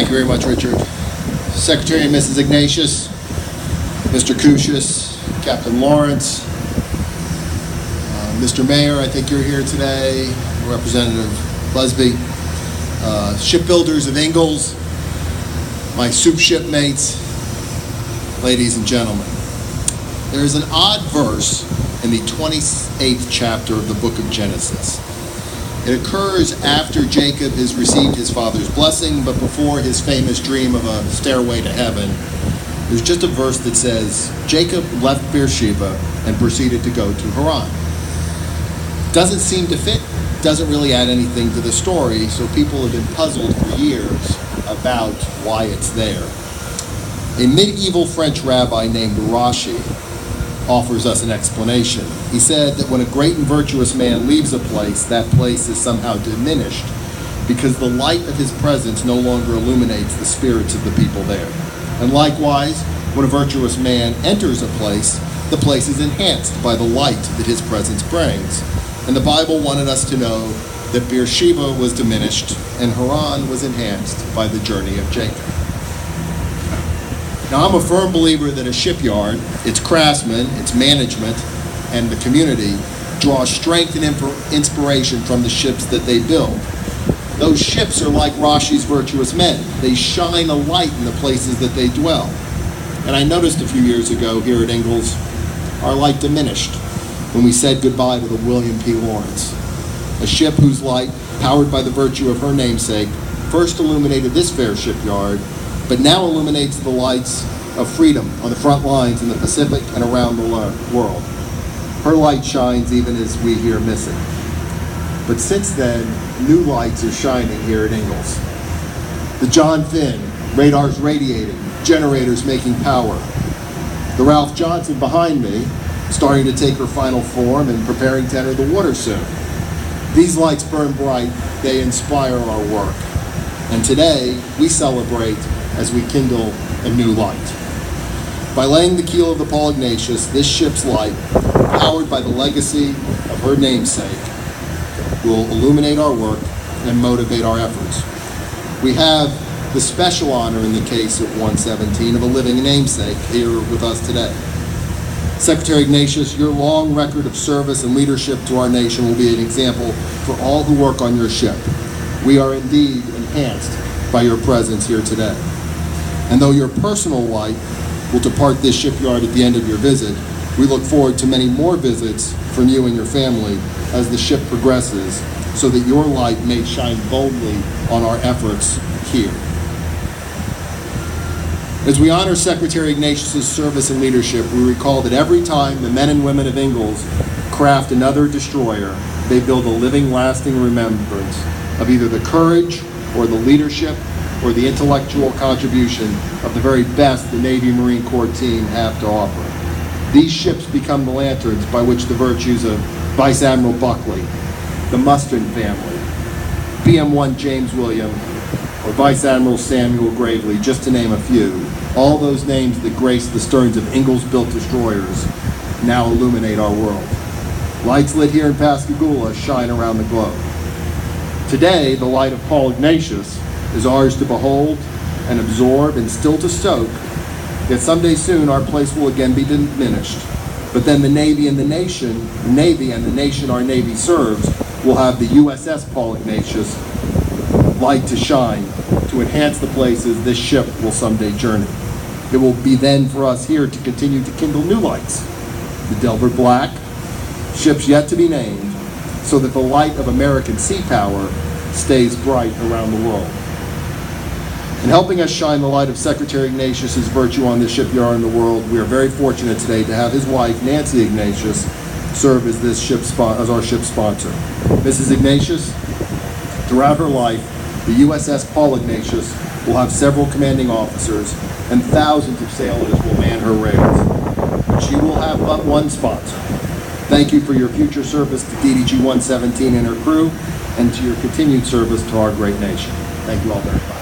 Thank you very much, Richard. Secretary and Mrs. Ignatius, Mr. Kushis, Captain Lawrence, Mr. Mayor, I think you're here today, Representative Busby, shipbuilders of Ingalls, my soup shipmates, ladies and gentlemen. There is an odd verse in the 28th chapter of the book of Genesis. It occurs after Jacob has received his father's blessing, but before his famous dream of a stairway to heaven. There's just a verse that says, Jacob left Beersheba and proceeded to go to Haran. Doesn't seem to fit, doesn't really add anything to the story, so people have been puzzled for years about why it's there. A medieval French rabbi named Rashi offers us an explanation. He said that when a great and virtuous man leaves a place, that place is somehow diminished because the light of his presence no longer illuminates the spirits of the people there. And likewise, when a virtuous man enters a place, the place is enhanced by the light that his presence brings. And the Bible wanted us to know that Beersheba was diminished and Haran was enhanced by the journey of Jacob. Now, I'm a firm believer that a shipyard, its craftsmen, its management, and the community draw strength and inspiration from the ships that they build. Those ships are like Rashi's virtuous men. They shine a light in the places that they dwell. And I noticed a few years ago here at Ingalls, our light diminished when we said goodbye to the William P. Lawrence, a ship whose light, powered by the virtue of her namesake, first illuminated this fair shipyard, but now illuminates the lights of freedom on the front lines in the Pacific and around the world. Her light shines even as we here miss it. But since then, new lights are shining here at Ingalls. The John Finn, radars radiating, generators making power. The Ralph Johnson behind me, starting to take her final form and preparing to enter the water soon. These lights burn bright, they inspire our work. And today, we celebrate as we kindle a new light. By laying the keel of the Paul Ignatius, this ship's light, powered by the legacy of her namesake, will illuminate our work and motivate our efforts. We have the special honor in the case at 117 of a living namesake here with us today. Secretary Ignatius, your long record of service and leadership to our nation will be an example for all who work on your ship. We are indeed enhanced by your presence here today. And though your personal light will depart this shipyard at the end of your visit, we look forward to many more visits from you and your family as the ship progresses, so that your light may shine boldly on our efforts here. As we honor Secretary Ignatius' service and leadership, we recall that every time the men and women of Ingalls craft another destroyer, they build a living, lasting remembrance of either the courage or the leadership or the intellectual contribution of the very best the Navy Marine Corps team have to offer. These ships become the lanterns by which the virtues of Vice Admiral Buckley, the Mustard family, BM-1 James William, or Vice Admiral Samuel Gravely, just to name a few, all those names that grace the sterns of Ingalls-built destroyers now illuminate our world. Lights lit here in Pascagoula shine around the globe. Today, the light of Paul Ignatius is ours to behold and absorb and still to soak, yet someday soon our place will again be diminished. But then the Navy and the nation our Navy serves will have the USS Paul Ignatius light to shine to enhance the places this ship will someday journey. It will be then for us here to continue to kindle new lights, the Delbert Black, ships yet to be named, so that the light of American sea power stays bright around the world. In helping us shine the light of Secretary Ignatius' virtue on this shipyard in the world, we are very fortunate today to have his wife, Nancy Ignatius, serve as as our ship sponsor. Mrs. Ignatius, throughout her life, the USS Paul Ignatius will have several commanding officers, and thousands of sailors will man her rails. But she will have but one sponsor. Thank you for your future service to DDG 117 and her crew, and to your continued service to our great nation. Thank you all very much.